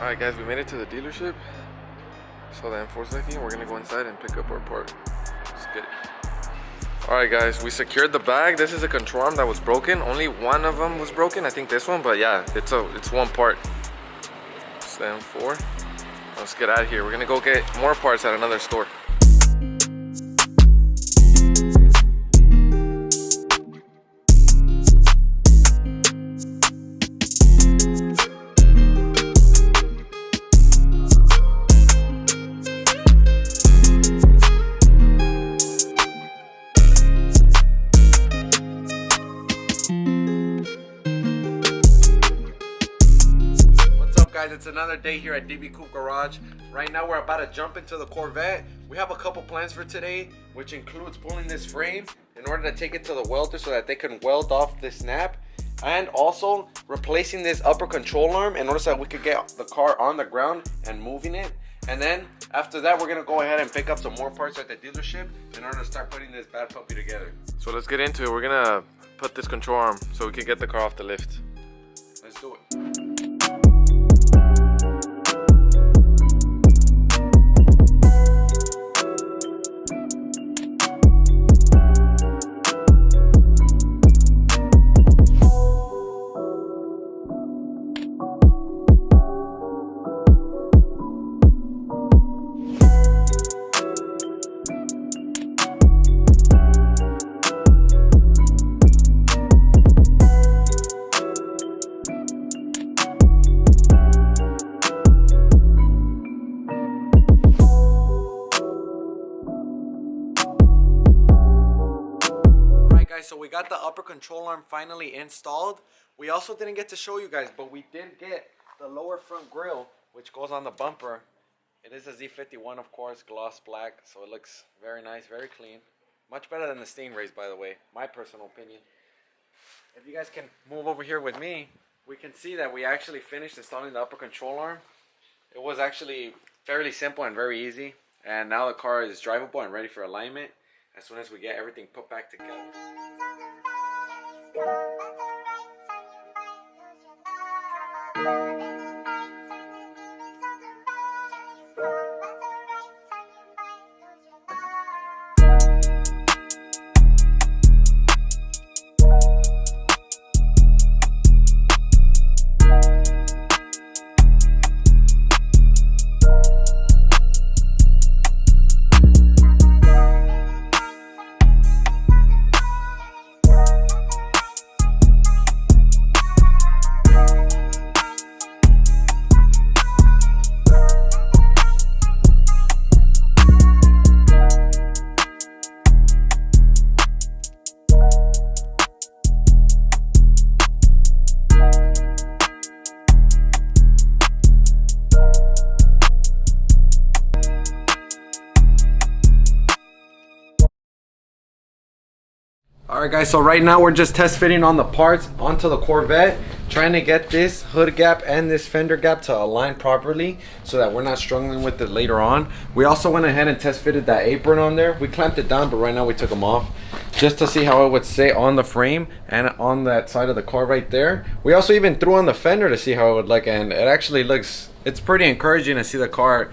Alright guys, we made it to the dealership. Saw the M4 second. We're gonna go inside and pick up our part. Let's get it. Alright guys, we secured the bag. This is a control arm that was broken. Only one of them was broken, I think this one, but yeah, it's one part. It's the M4. Let's get out of here. We're gonna go get more parts at another store. Guys, it's another day here at DB Coupe Garage. Right now we're about to jump into the Corvette. We have a couple plans for today, which includes pulling this frame in order to take it to the welder so that they can weld off this snap, and also replacing this upper control arm in order so that we could get the car on the ground and moving it. And then after that, we're gonna go ahead and pick up some more parts at the dealership in order to start putting this bad puppy together. So let's get into it. We're gonna put this control arm so we can get the car off the lift. Let's do it. So we got the upper control arm finally installed. We also didn't get to show you guys, but we did get the lower front grille, which goes on the bumper. It is a Z51, of course, gloss black, so it looks very nice, very clean. Much better than the Stingrays, by the way, my personal opinion. If you guys can move over here with me, we can see that we actually finished installing the upper control arm. It was actually fairly simple and very easy, and now the car is drivable and ready for alignment as soon as we get everything put back together. Alright guys, so right now we're just test fitting on the parts onto the Corvette, trying to get this hood gap and this fender gap to align properly so that we're not struggling with it later on. We also went ahead and test fitted that apron on there. We clamped it down, but right now we took them off just to see how it would sit on the frame and on that side of the car right there. We also even threw on the fender to see how it would look, and it actually looks, it's pretty encouraging to see the car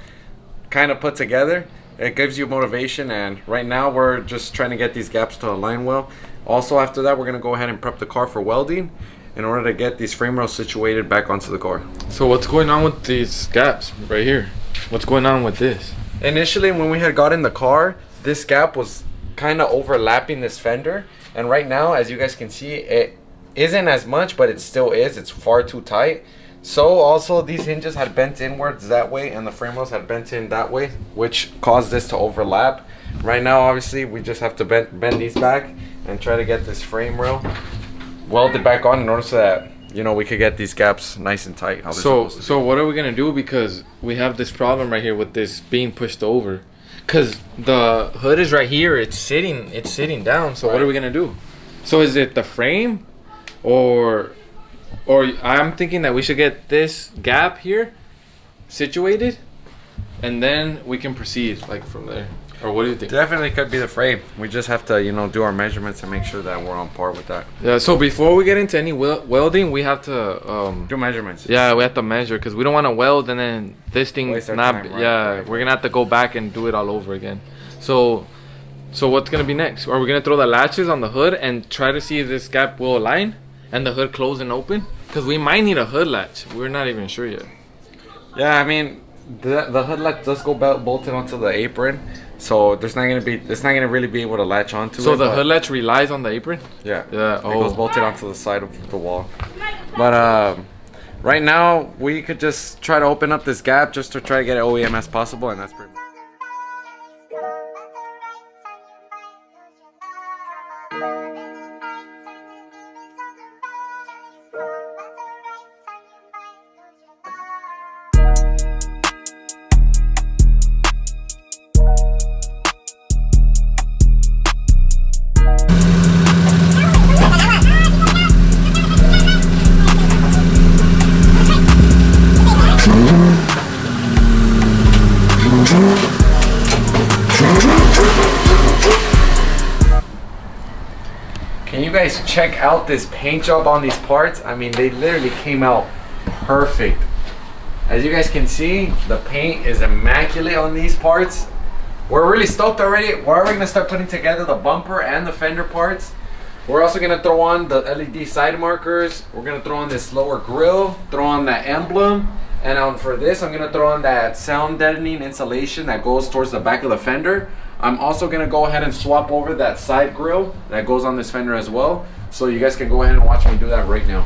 kind of put together. It gives you motivation, and right now we're just trying to get these gaps to align well. Also after that, we're going to go ahead and prep the car for welding in order to get these frame rails situated back onto the car. So what's going on with these gaps right here? What's going on with this? Initially, when we had got in the car, this gap was kind of overlapping this fender, and right now, as you guys can see, it isn't as much, but it still is. It's far too tight. So also these hinges had bent inwards that way, and the frame rails had bent in that way, which caused this to overlap. Right now, obviously, we just have to bend these back and try to get this frame rail welded back on in order so that, you know, we could get these gaps nice and tight. So what are we gonna do, because we have this problem right here with this being pushed over, because the hood is right here, it's sitting down. So right. What are we gonna do? So is it the frame, or I'm thinking that we should get this gap here situated, and then we can proceed like from there. Or what do you think? Definitely could be the frame. We just have to, you know, do our measurements and make sure that we're on par with that. Yeah, so before we get into any welding, we have to Do measurements. yeah, we have to measure because we don't want to weld and then this thing Waste our not time, right? yeah, Right. we're gonna have to go back and do it all over again. So what's gonna be next? Are we gonna throw the latches on the hood and try to see if this gap will align and the hood close and open? Because we might need a hood latch. We're not even sure yet. Yeah, I mean, the hood latch does go bolted onto the apron, so it's not gonna really be able to latch onto. So it, the but- hood latch relies on the apron? Yeah. Yeah. It goes bolted onto the side of the wall. But right now we could just try to open up this gap just to try to get it OEM as possible, and that's pretty much. Can you guys check out this paint job on these parts? I mean, they literally came out perfect. As you guys can see, the paint is immaculate on these parts. We're really stoked already. We're already gonna start putting together the bumper and the fender parts. We're also gonna throw on the LED side markers. We're gonna throw on this lower grille, throw on that emblem, and for this, I'm gonna throw on that sound deadening insulation that goes towards the back of the fender. I'm also gonna go ahead and swap over that side grille that goes on this fender as well. So you guys can go ahead and watch me do that right now.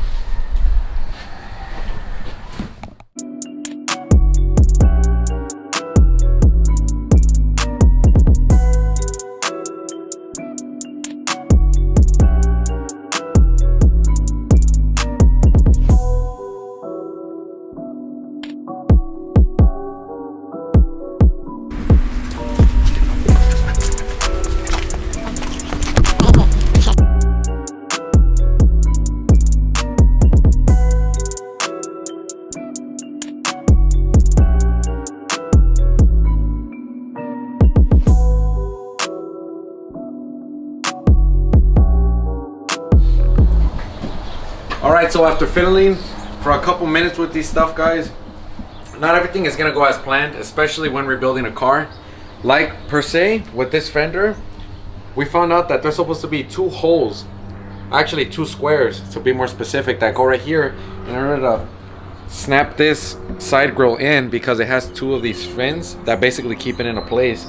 Alright, so after fiddling for a couple minutes with these stuff, guys, not everything is gonna go as planned, especially when we're building a car. Like per se, with this fender, we found out that there's supposed to be 2 holes, actually 2 squares to be more specific, that go right here in order to snap this side grille in, because it has 2 of these fins that basically keep it into place.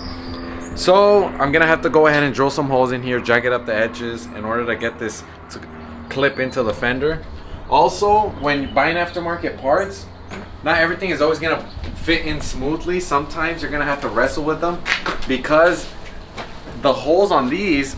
So I'm gonna have to go ahead and drill some holes in here, jack it up the edges in order to get this to clip into the fender. Also, when buying aftermarket parts, not everything is always gonna fit in smoothly. Sometimes you're gonna have to wrestle with them because the holes on these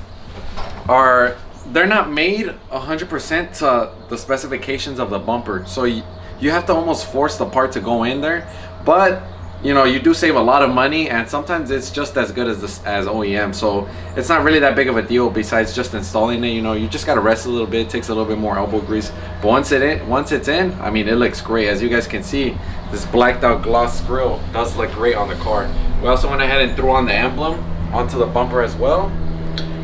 they're not made 100% to the specifications of the bumper. So you have to almost force the part to go in there. But you know, you do save a lot of money, and sometimes it's just as good as OEM, so it's not really that big of a deal besides just installing it. You know, you just gotta rest a little bit. It takes a little bit more elbow grease, but once it's in, I mean, it looks great. As you guys can see, this blacked out gloss grille does look great on the car. We also went ahead and threw on the emblem onto the bumper as well.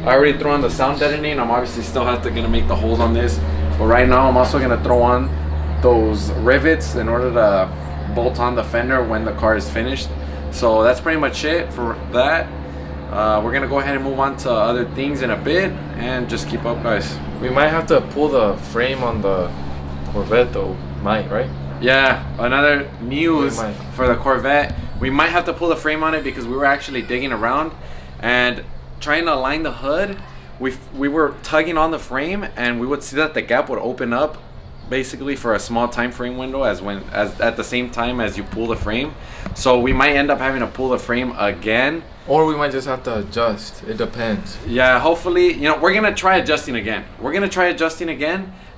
I already threw on the sound deadening. I'm obviously still gonna make the holes on this, but right now I'm also gonna throw on those rivets in order to bolt on the fender when the car is finished. So that's pretty much it for that. We're gonna go ahead and move on to other things in a bit, and just keep up, guys. We might have to pull the frame on the Corvette though. Might, right? Yeah, another news We might. for the Corvette. We might have to pull the frame on it because we were actually digging around and trying to align the hood. We were tugging on the frame, and we would see that the gap would open up basically for a small time frame window as at the same time as you pull the frame. So we might end up having to pull the frame again, Or we might just have to adjust. It depends. yeah. Hopefully, you know, we're gonna try adjusting again,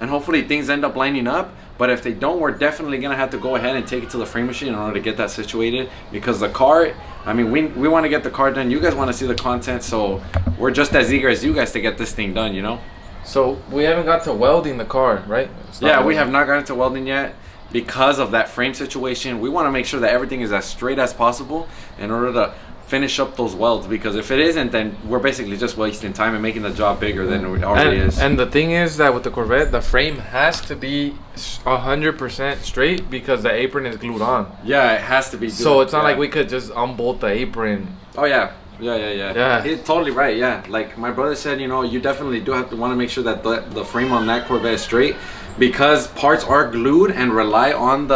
and hopefully things end up lining up. But if they don't, we're definitely gonna have to go ahead and take it to the frame machine in order to get that situated, because the car, I mean, we want to get the car done. You guys want to see the content, so we're just as eager as you guys to get this thing done, you know. So we haven't got to welding the car, right? It's not Yeah, we welding. have not gotten to welding yet because of that frame situation. We want to make sure that everything is as straight as possible in order to finish up those welds, because if it isn't, then we're basically just wasting time and making the job bigger than it already is. And the thing is that with the Corvette, the frame has to be 100% straight because the apron is glued on. Yeah, it has to be. So it's not like we could just unbolt the apron. Oh yeah. Yeah. He's totally right. Yeah, like my brother said, you know, you definitely do have to want to make sure that the frame on that Corvette is straight, because parts are glued and rely on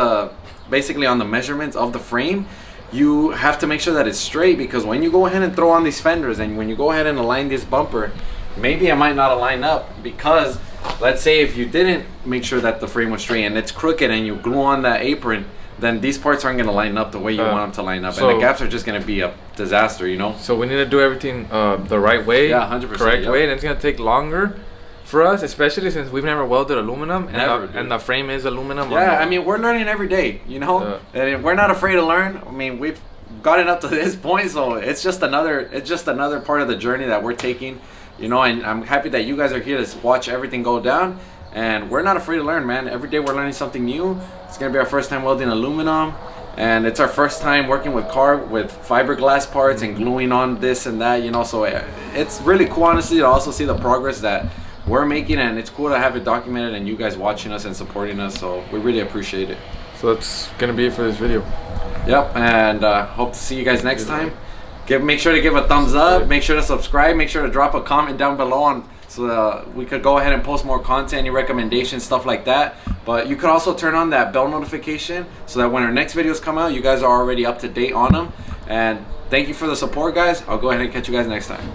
basically on the measurements of the frame. You have to make sure that it's straight, because when you go ahead and throw on these fenders and when you go ahead and align this bumper, maybe it might not align up, because let's say if you didn't make sure that the frame was straight and it's crooked and you glue on that apron, then these parts aren't going to line up the way you want them to line up, and the gaps are just going to be a disaster, you know. So we need to do everything the right way, 100%, correct way, and it's going to take longer for us, especially since we've never welded aluminum, and the frame is aluminum. Yeah, I mean, we're learning every day, you know, and we're not afraid to learn. I mean, we've gotten up to this point, so it's just another part of the journey that we're taking, you know. And I'm happy that you guys are here to watch everything go down, and we're not afraid to learn, man. Every day we're learning something new. It's gonna be our first time welding aluminum, and it's our first time working with fiberglass parts and gluing on this and that, you know. So it's really cool, honestly, to also see the progress that we're making, and it's cool to have it documented and you guys watching us and supporting us, so we really appreciate it. So that's gonna be it for this video. Yep, and hope to see you guys next time. Make sure to give a thumbs up, make sure to subscribe, make sure to drop a comment down below so we could go ahead and post more content, any recommendations, stuff like that. But you could also turn on that bell notification so that when our next videos come out, you guys are already up to date on them. And thank you for the support, guys. I'll go ahead and catch you guys next time.